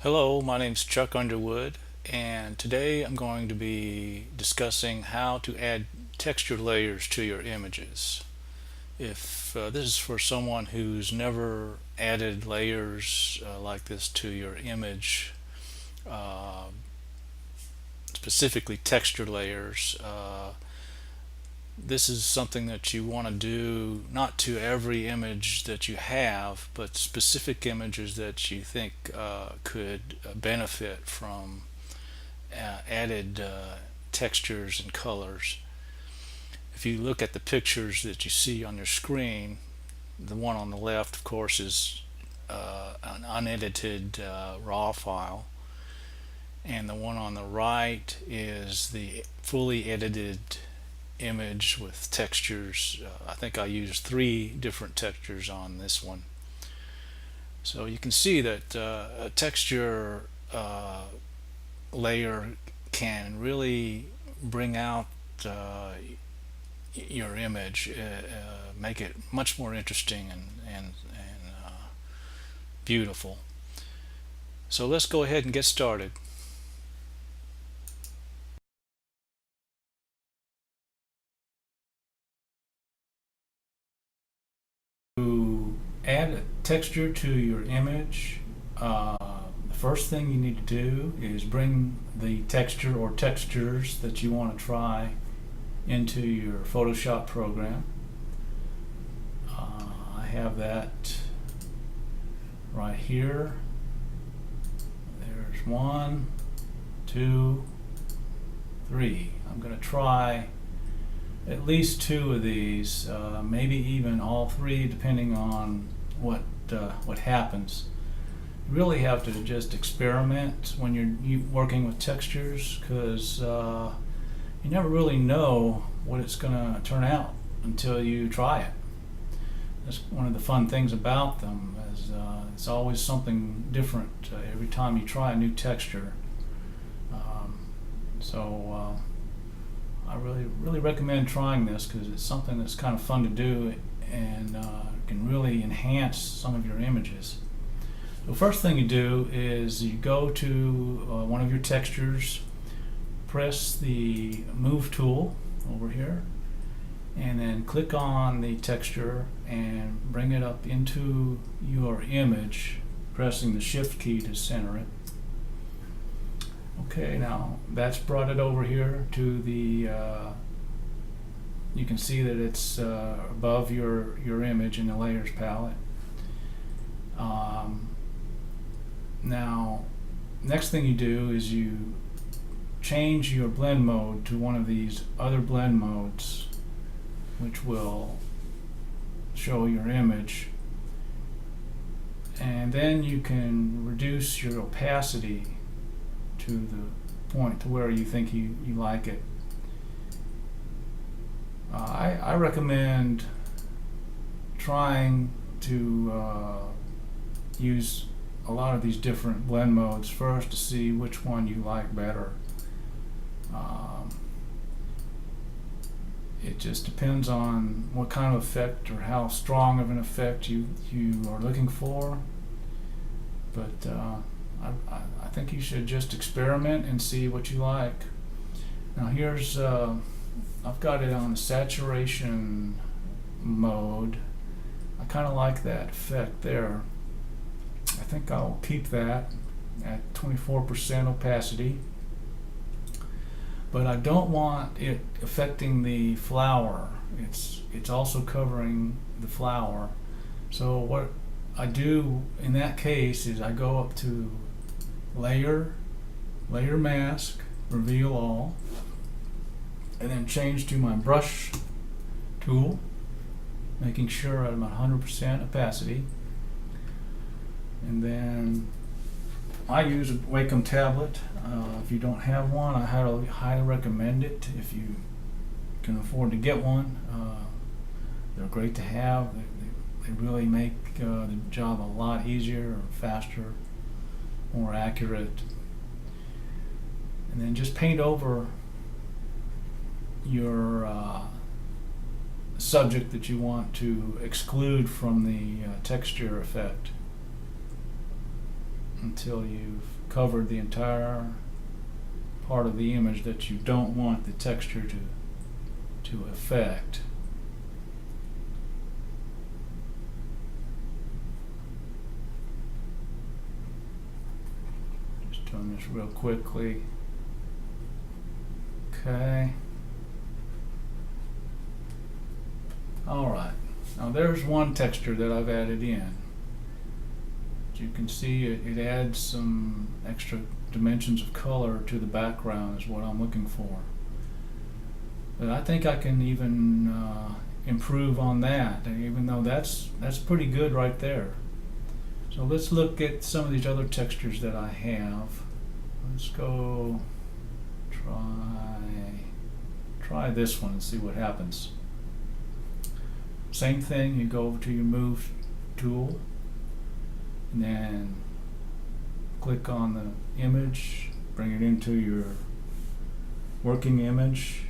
Hello, my name is Chuck Underwood, and today I'm going to be discussing how to add texture layers to your images. If this is for someone who's never added layers like this to your image, uh, specifically texture layers, this is something that you want to do not to every image that you have, but specific images that you think could benefit from added textures and colors. If you look at the pictures that you see on your screen, the one on the left, of course, is an unedited raw file, and the one on the right is the fully edited image with textures. I think I used 3 different textures on this one. So you can see that a texture layer can really bring out uh, your image, make it much more interesting and beautiful. So let's go ahead and get started. To add a texture to your image, the first thing you need to do is bring the texture or textures that you want to try into your Photoshop program. I have that right here. There's 1, 2, 3. I'm going to try at least 2 of these, maybe even all 3, depending on what happens. You really have to just experiment when you're working with textures, because you never really know what it's going to turn out until you try it. That's one of the fun things about them, is it's always something different every time you try a new texture. So I really recommend trying this, because it's something that's kind of fun to do and can really enhance some of your images. The first thing you do is you go to one of your textures, press the move tool over here, and then click on the texture and bring it up into your image, pressing the shift key to center it. Okay, now that's brought it over here to the you can see that it's above your image in the layers palette. Now next thing you do is you change your blend mode to one of these other blend modes, which will show your image, and then you can reduce your opacity to the point to where you think you like it. I recommend trying to use a lot of these different blend modes first to see which one you like better. It just depends on what kind of effect or how strong of an effect you are looking for, but I think you should just experiment and see what you like. Now here's I've got it on the saturation mode. I kind of like that effect there. I think I'll keep that at 24% opacity, but I don't want it affecting the flower. It's also covering the flower. So what I do in that case is I go up to layer mask, reveal all, and then change to my brush tool, making sure I'm at 100% opacity. And then I use a Wacom tablet. If you don't have one, I highly recommend it if you can afford to get one. They're great to have. They really make the job a lot easier, faster, more accurate. And then just paint over your subject that you want to exclude from the texture effect. until you've covered the entire part of the image that you don't want the texture to affect. Just doing this real quickly. Okay. Alright, now there's one texture that I've added in. As you can see, it adds some extra dimensions of color to the background is what I'm looking for. But I think I can even improve on that, even though that's pretty good right there. So let's look at some of these other textures that I have. Let's go try this one and see what happens. Same thing, you go over to your move tool and then click on the image, bring it into your working image,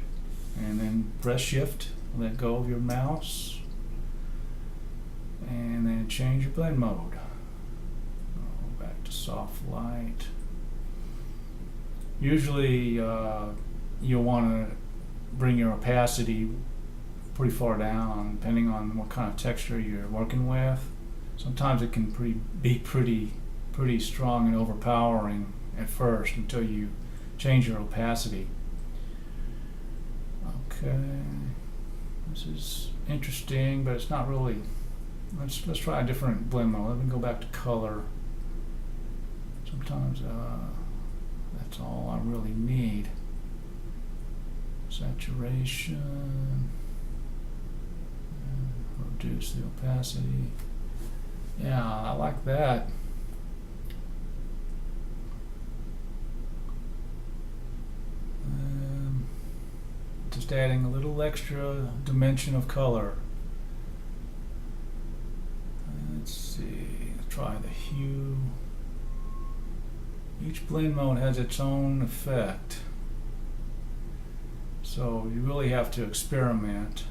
and then press shift, let go of your mouse, and then change your blend mode. Go back to soft light. Usually you'll want to bring your opacity pretty far down depending on what kind of texture you're working with. Sometimes it can be pretty strong and overpowering at first until you change your opacity. Okay, this is interesting, but it's not really. Let's try a different blend mode. Let me go back to color. Sometimes that's all I really need. Saturation. Reduce the opacity. Yeah, I like that. Just adding a little extra dimension of color. Let's see, try the hue. Each blend mode has its own effect, so you really have to experiment.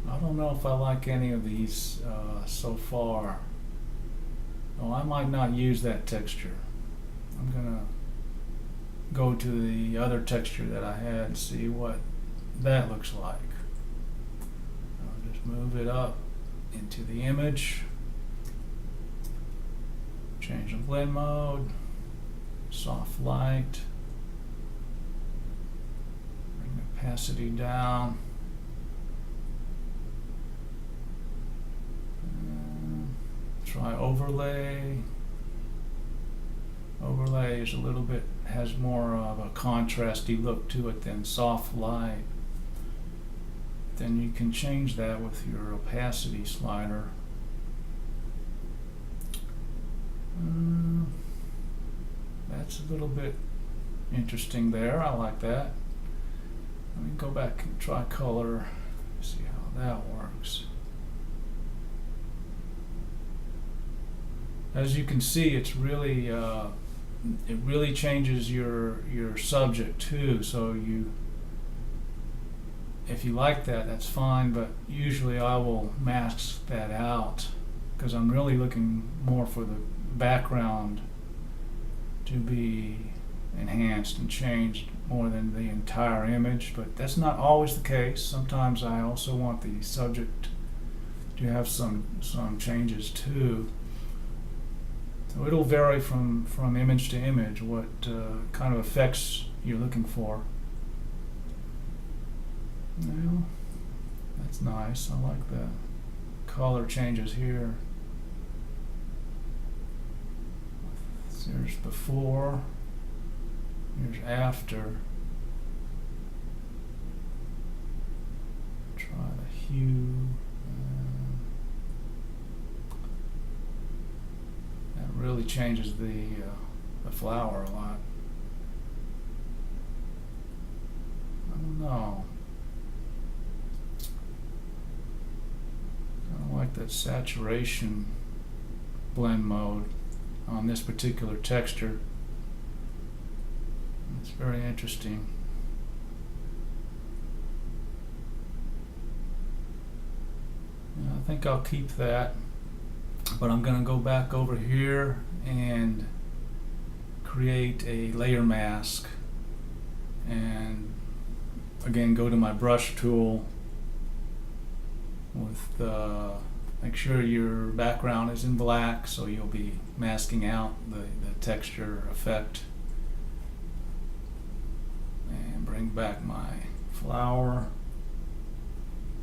I don't know if I like any of these so far. Oh, I might not use that texture. I'm gonna go to the other texture that I had and see what that looks like. I'll just move it up into the image, change the blend mode, soft light, bring the opacity down. Try overlay. Overlay is has more of a contrasty look to it than soft light. Then you can change that with your opacity slider. That's a little bit interesting there. I like that. Let me go back and try color, see how that works. As you can see, it's really it really changes your subject too. So if you like that, that's fine. But usually I will mask that out because I'm really looking more for the background to be enhanced and changed more than the entire image. But that's not always the case. Sometimes I also want the subject to have some changes too. So it'll vary from image to image what kind of effects you're looking for. Well, that's nice. I like that. Color changes here. Here's before. Here's after. Try the hue. Really changes the flower a lot. I don't know. I don't like that saturation blend mode on this particular texture. It's very interesting. think I'll keep that, but I'm going to go back over here and create a layer mask, and again go to my brush tool with make sure your background is in black, so you'll be masking out the texture effect, and bring back my flower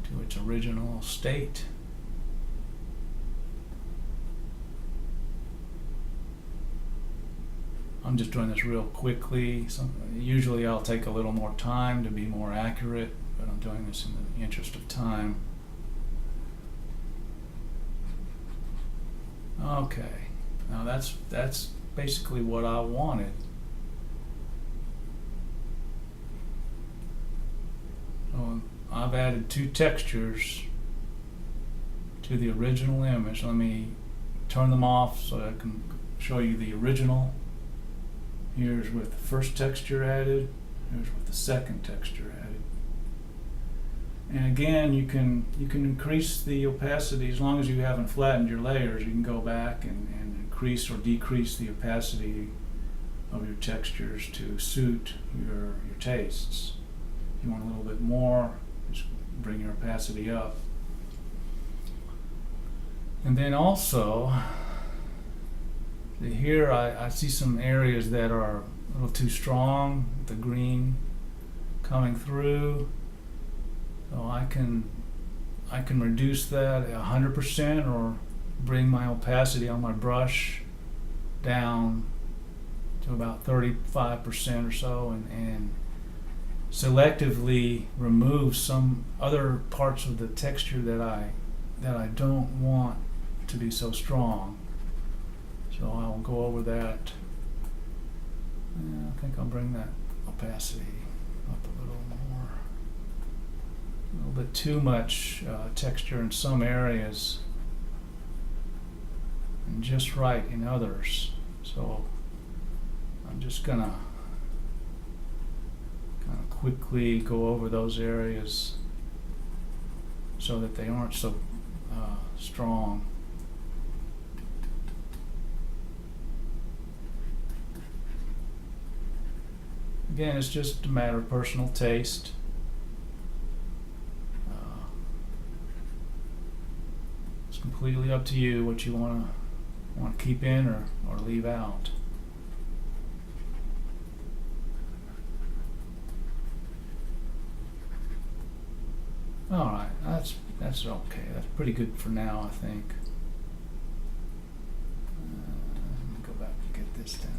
to its original state. I'm just doing this real quickly. Usually I'll take a little more time to be more accurate, but I'm doing this in the interest of time. Okay, now that's basically what I wanted. So I've added 2 textures to the original image. Let me turn them off so I can show you the original. Here's with the first texture added, here's with the second texture added. And again, you can increase the opacity as long as you haven't flattened your layers. You can go back and increase or decrease the opacity of your textures to suit your tastes. If you want a little bit more, just bring your opacity up. And then also, here I see some areas that are a little too strong, the green coming through. So I can reduce that 100% or bring my opacity on my brush down to about 35% or so, and selectively remove some other parts of the texture that I don't want to be so strong. So I'll go over that. I think I'll bring that opacity up a little more. A little bit too much texture in some areas and just right in others. So I'm just gonna kind of quickly go over those areas so that they aren't so strong. Again, it's just a matter of personal taste. It's completely up to you what you want to keep in or leave out. All right, that's okay. That's pretty good for now, I think. Let me go back and get this down.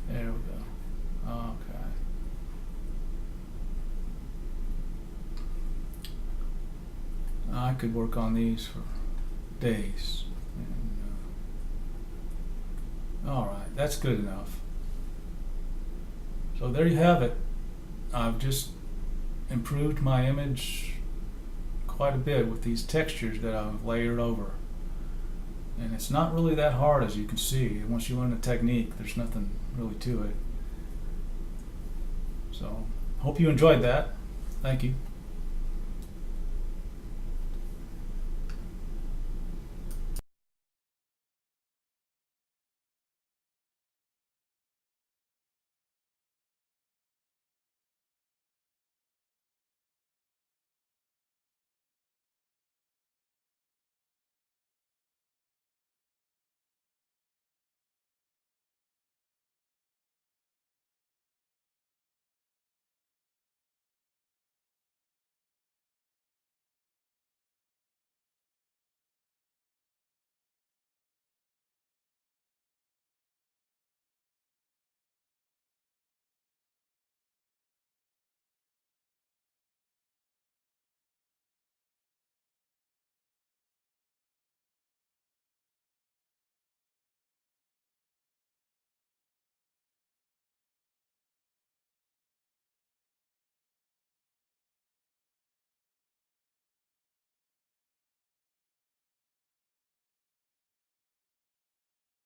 There we go. Okay. I could work on these for days. All right, that's good enough. So there you have it. I've just improved my image quite a bit with these textures that I've layered over. And it's not really that hard, as you can see. Once you learn the technique, there's nothing really to it. So, hope you enjoyed that. Thank you.